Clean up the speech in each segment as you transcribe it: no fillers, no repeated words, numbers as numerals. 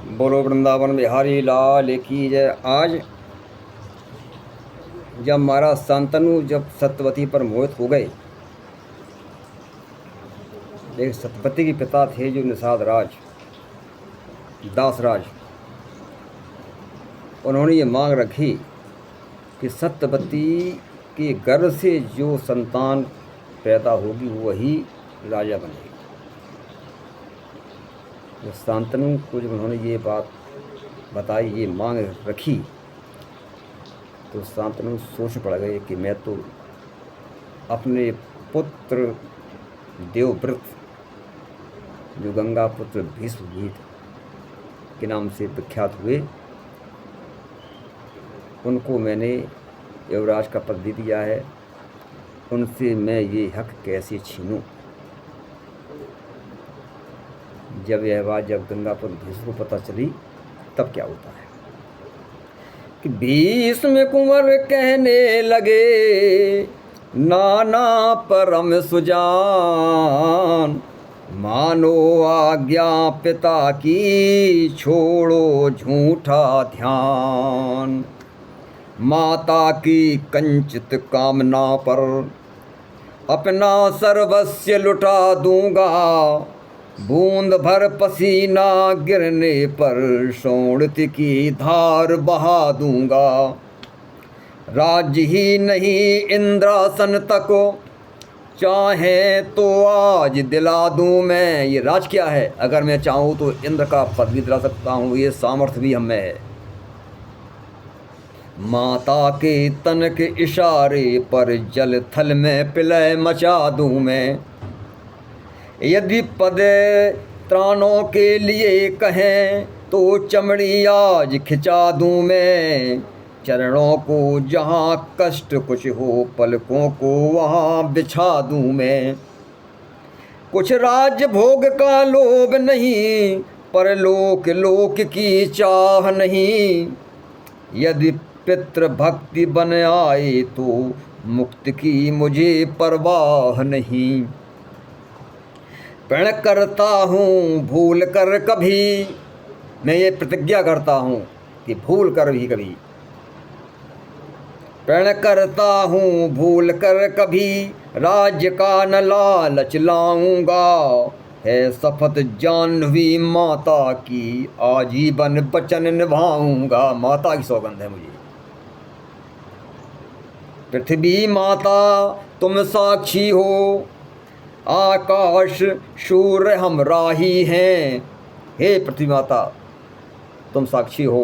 बोलो वृंदावन बिहारी लाल की जय। आज जब महाराज शांतनु जब सत्यवती पर मोहित हो गए, एक सत्यवती के पिता थे जो निषाद राज दासराज, उन्होंने ये मांग रखी कि सत्यवती के गर्भ से जो संतान पैदा होगी वही राजा बनेगी। तो शांतनु को जब उन्होंने ये बात बताई, ये मांग रखी, तो शांतनु सोच पड़ गए कि मैं तो अपने पुत्र देवव्रत जो गंगा पुत्र भीष्म के नाम से विख्यात हुए, उनको मैंने युवराज का पद दे दिया है, उनसे मैं ये हक कैसे छीनूं। जब यह बात जब गंगापुर भीष्म को पता चली तब क्या होता है कि भीष्म कुंवर कहने लगे, नाना परम सुजान, मानो आज्ञा पिता की, छोड़ो झूठा ध्यान। माता की कंचित कामना पर अपना सर्वस्व लुटा दूंगा, बूंद भर पसीना गिरने पर शोणित की धार बहा दूंगा। राज्य ही नहीं इंद्रासन तक चाहे तो आज दिला दूं मैं। ये राज क्या है? अगर मैं चाहूँ तो इंद्र का पद भी दिला सकता हूँ, ये सामर्थ्य भी हमें है। माता के तन के इशारे पर जल थल में प्रलय मचा दूं मैं। यदि पद त्राणों के लिए कहें तो चमड़ी आज खिंचा दूं मैं। चरणों को जहाँ कष्ट कुछ हो, पलकों को वहाँ बिछा दूं मैं। कुछ राज्य भोग का लोभ नहीं, पर लोक लोक की चाह नहीं। यदि पितृ भक्ति बन आए तो मुक्त की मुझे परवाह नहीं। प्रण करता हूँ भूल कर कभी, मैं ये प्रतिज्ञा करता हूँ कि भूल कर भी कभी। प्रण करता हूँ भूल कर कभी, राज्य का न लालच लाऊंगा। है शपथ जाह्नवी माता की, आजीवन वचन निभाऊंगा। माता की सौगंध है मुझे। पृथ्वी माता तुम साक्षी हो, आकाश सूर्य हम राही हैं। हे पृथ्वी माता तुम साक्षी हो,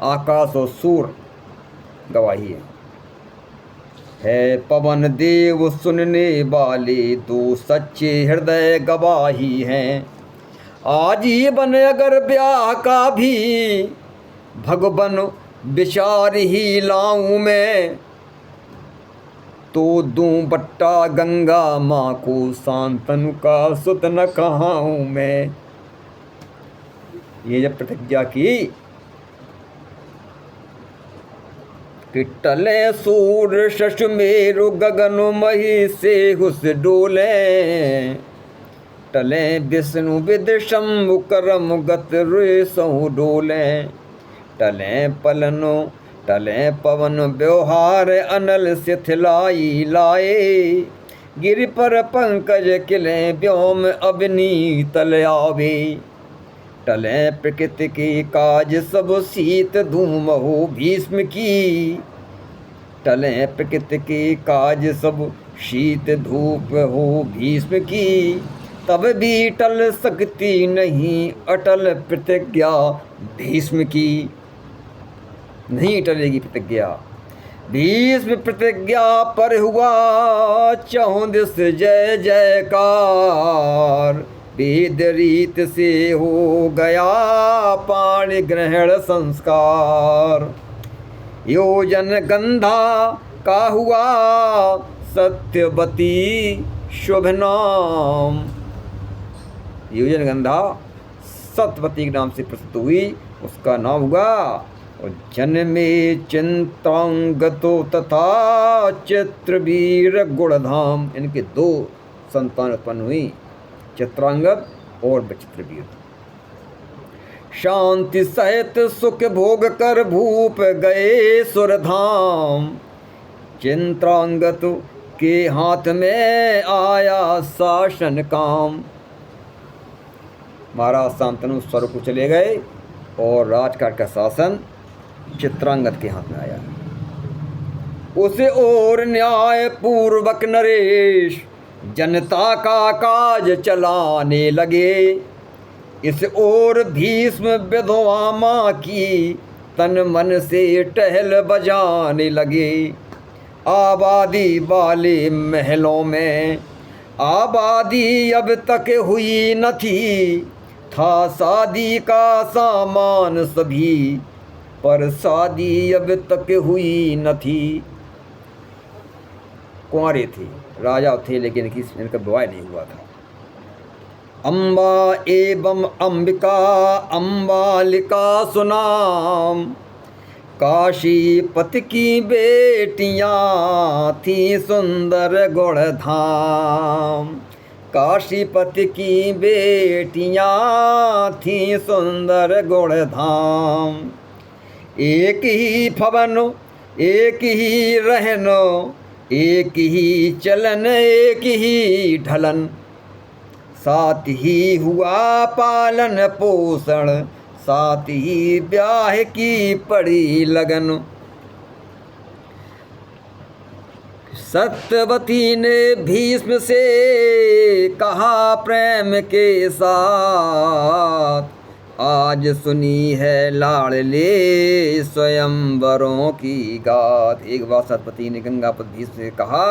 आकाश और सूर्य गवाही है। पवन देव सुनने वाले, दो सच्चे हृदय गवाही हैं। आजीवन अगर ब्याह का भी भगवन विचार ही लाऊं मैं, तो दूं बट्टा गंगा माँ को, शांतनु का सुत न कहाऊं मैं। ये जब प्रतिज्ञा की कि टले सूर्य शशमेरु गगन मही से हुस डोले, टले विष्णु विद शंभु करम गत रेसहु डोले। टले पलनो टले पवन व्यवहार अनल शिथिलाई लाए, गिरि पर पंकज किले व्योम अवनी तल आवे। टले प्रकृति के काज सब शीत धूम हो भीष्म की, टले प्रकृति के काज सब शीत धूप हो भीष्म की। तब भी टल सकती नहीं अटल प्रतिज्ञा भीष्म की, नहीं टलेगी प्रतिज्ञा। भीष्म प्रतिज्ञा पर हुआ चहुं दिस जय जयकार, वेद रीत से हो गया पाणि ग्रहण संस्कार। योजन गंधा का हुआ सत्यवती शुभ नाम। योजन गंधा सत्यवती के नाम से प्रसिद्ध हुई, उसका नाम हुआ। और जन्मे चिंतांगतो तथा चित्रवीर गुणधाम, इनके दो संतान उत्पन्न हुई, चित्रांगद और चित्रवीर। शांति सहित सुख भोग कर भूप गए सुरधाम। चिंतांगत के हाथ में आया शासन काम। महाराज शांतनु स्वर्ग को चले गए और राजकाट का शासन चित्रांगद के हाथ में आया। उसे और न्याय पूर्वक नरेश जनता का काज चलाने लगे। इस ओर भीष्म विधवा माँ की तन मन से टहल बजाने लगे। आबादी वाले महलों में आबादी अब तक हुई न थी। था शादी का सामान सभी, पर शादी अब तक हुई न थी। कुंवारे थे, राजा थे, लेकिन इनका विवाह नहीं हुआ था। अम्बा एवं अंबिका अम्बालिका सुनाम। काशीपति की बेटियां थी सुंदर गुणधाम। काशीपति की बेटियां थी सुंदर गुणधाम। एक ही भवन एक ही रहनो, एक ही चलन एक ही ढलन। साथ ही हुआ पालन पोषण, साथ ही ब्याह की पड़ी लगन। सत्यवती ने भीष्म से कहा प्रेम के साथ। आज सुनी है लाडले स्वयंवरों की गाथ। एक बार सत्यवती ने गंगापति भीष्म से कहा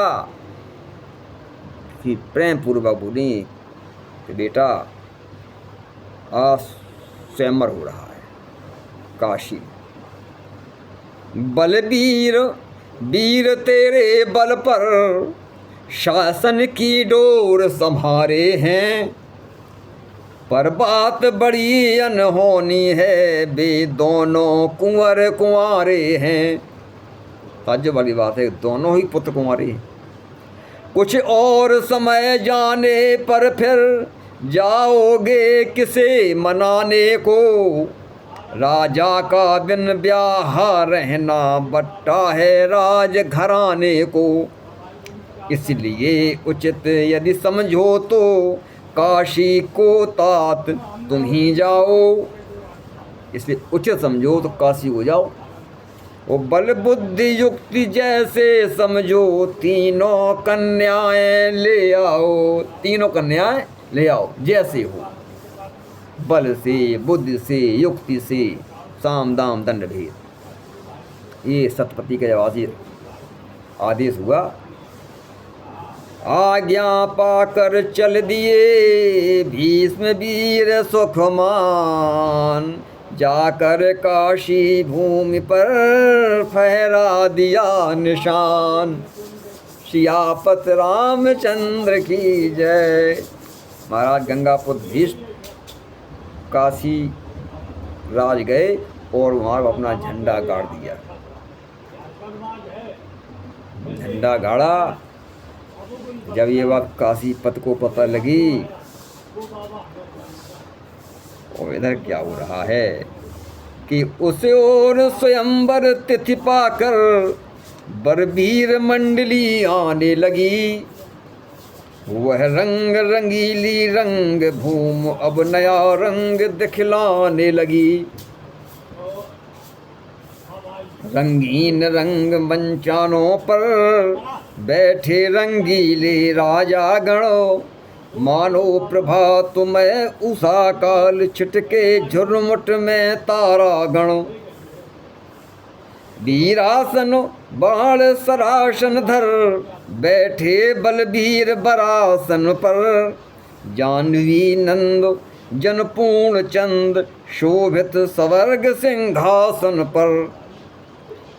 कि प्रेम पूर्वक बोली कि बेटा आज स्वयंवर हो रहा है काशी। बलवीर वीर तेरे बल पर शासन की डोर संभारे हैं। पर बात बड़ी अनहोनी है, वे दोनों कुंवर कुंवारे हैं। ताज्जुब वाली बात है, दोनों ही पुत्र कुंवारे हैं। कुछ और समय जाने पर फिर जाओगे किसे मनाने को। राजा का बिन ब्याह रहना बट्टा है राज घराने को। इसलिए उचित यदि समझो तो काशी को तात तुम ही जाओ। इसलिए उचित समझो तो काशी को जाओ। वो बल बुद्धि युक्ति जैसे समझो, तीनों कन्याएं ले आओ। तीनों कन्याएं ले आओ जैसे हो, बल से, बुद्धि से, युक्ति से, साम दाम दंड भेद। ये सतपति का जब आदेश हुआ, आज्ञा पाकर चल दिए भीष्म वीर सुखमान। जाकर काशी भूमि पर फहरा दिया निशान। सियापत रामचंद्र की जय। महाराज गंगापुत्र भीष्म काशी राज गए और वहाँ अपना झंडा गाड़ दिया। झंडा गाड़ा। जब ये बात काशीपत को पता लगी, और इधर क्या हो रहा है कि उसे और स्वयंवर तिथि पाकर बरबीर मंडली आने लगी। वह रंग रंगीली रंग भूम अब नया रंग दिखलाने लगी। रंगीन रंग मंचानों पर बैठे रंगीले राजा गणों। मानो प्रभात में उषा काल छिटके झुरमुट में तारा गणों। वीरासन बाण सरासन धर बैठे बलबीर बरासन पर। जानवी नंद जनपूर्ण चंद शोभित सवर्ग सिंहासन पर।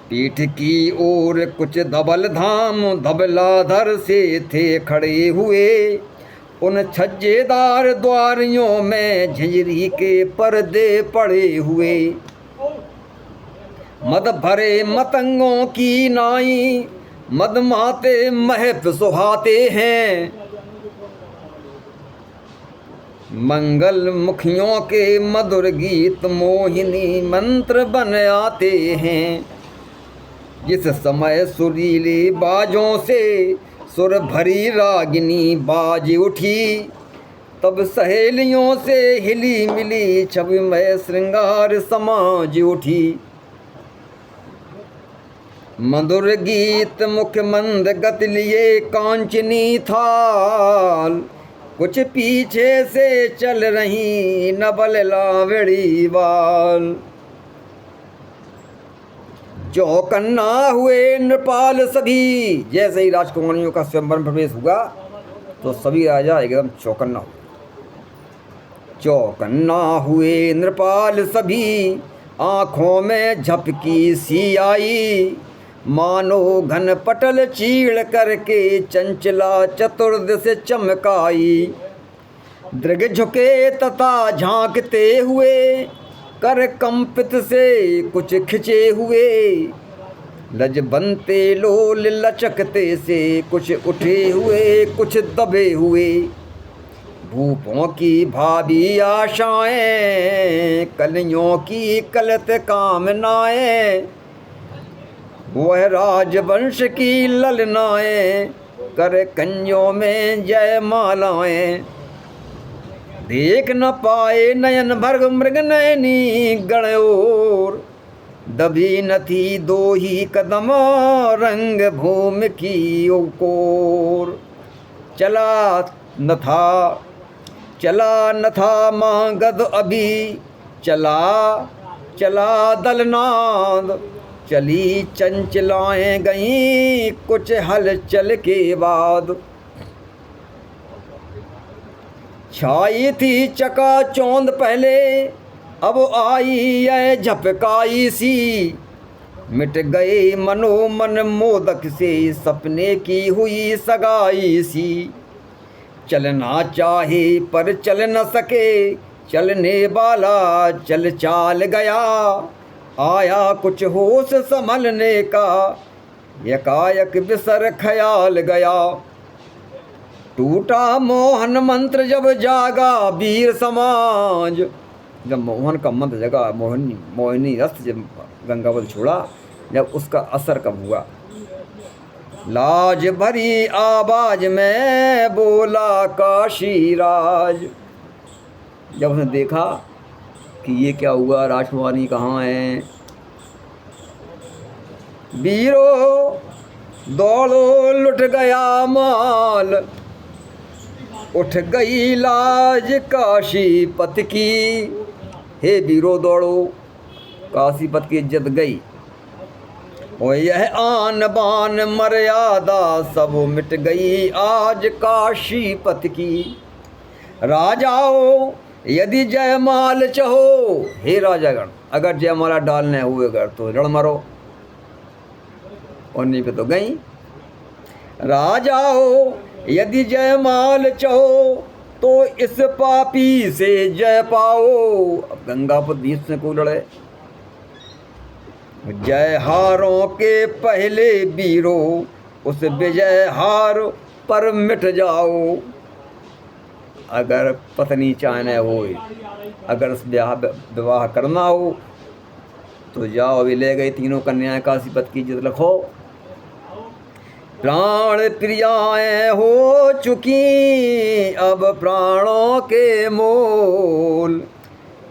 पीठ की ओर कुछ धबल धाम धबलाधर से थे खड़े हुए। उन छज्जेदार द्वारियों में झंझरी के पर्दे पड़े हुए। मद भरे मतंगों की नाई मदमाते महफ सुहाते हैं। मंगल मुखियों के मधुर गीत मोहिनी मंत्र बन आते हैं। जिस समय सुरीली बाजों से सुर भरी रागिनी बाज उठी, तब सहेलियों से हिली मिली छवि में श्रृंगार समाज उठी। मधुर गीत मुख मंद गति लिए कांचनी थाल, कुछ पीछे से चल रही नबल लावड़ी बाल। चौकन्ना हुए नृपाल सभी, जैसे ही राजकुमारियों का स्वयंवर प्रवेश हुआ तो सभी राजा एकदम चौकन्ना हुए। चौकन्ना हुए नृपाल सभी, आंखों में झपकी सी आई, मानो घन पटल चीड़ करके चंचला चतुर्दश चमकाई। दृग झुके तथा झांकते हुए, कर कंपित से कुछ खिंचे हुए, लज बनते लोल लचकते से कुछ उठे हुए कुछ दबे हुए। भूपों की भावी आशाएं, कलियों की कलत कामनाएं, वह राजवंश की ललनाएं, कर कन्यों में जय मालाएं। देख न पाए नयन भर्ग मृग नयनी गणयोर, दबी न थी दो ही कदम रंग भूमि की ओर। चला न था मांगद अभी, चला दलनाद, चली चंचलाएं गईं कुछ हलचल के बाद। छाई थी चकाचौंध पहले, अब आई यह झपकाई सी, मिट गए मनोमन मोदक से सपने की हुई सगाई सी। चलना चाहे पर चल न सके, चलने वाला चल चाल गया, आया कुछ होश संभलने का, यकायक बिसर ख्याल गया। टूटा मोहन मंत्र जब जागा वीर समाज, जब मोहन का मंत्र जगा, मोहिनी रस जब गंगावल छोड़ा, जब उसका असर कब हुआ। लाज भरी आवाज में बोला काशीराज, जब उसने देखा कि ये क्या हुआ, राजकुमारी कहाँ है। वीरो दौड़ो लुट गया माल, उठ गई लाज काशीपत की। हे वीरो दौड़ो, काशीपत की इज्जत गई, और यह आन बान मर्यादा सब मिट गई आज काशीपत की। राजाओ यदि जयमाल चाहो, हे राजागण अगर जयमाला डालने हुए अगर तो रण मरो, और नहीं पे तो गई। राजाओ यदि जयमाल चाहो, तो इस पापी से जय पाओ। अब गंगापत बीच से को लड़े। जय हारों के पहले वीरों, उस विजय हार पर मिट जाओ। अगर पत्नी चाहने हो, अगर विवाह करना हो तो जाओ, अभी ले गई तीनों कन्याएं काशीपत की इज्जत रखो। प्राण प्रियाएं हो चुकी अब प्राणों के मोल,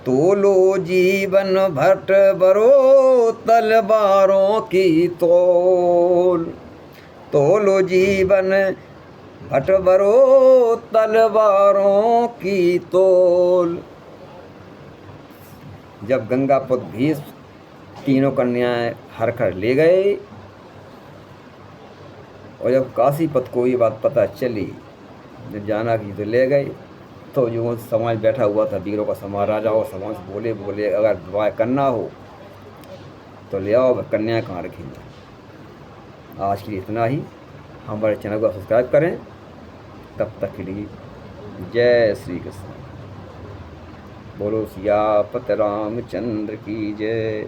तोलो जीवन भट बरो तलवारों की तोल। तोलो जीवन भट बरो तलवारों की तोल। जब गंगापत भीष्म तीनों कन्याएं हर कर ले गए, और जब काशीपत को ये बात पता चली, जब जाना की तो ले गए, तो जो समाज बैठा हुआ था वीरों का समाज, राजा और समाज बोले अगर विवाह करना हो तो ले आओ, कन्या कहाँ रखेंगे। आज के लिए इतना ही। हमारे चैनल को सब्सक्राइब करें। तब तक के लिए जय श्री कृष्ण। बोलो सियापत रामचंद्र की जय।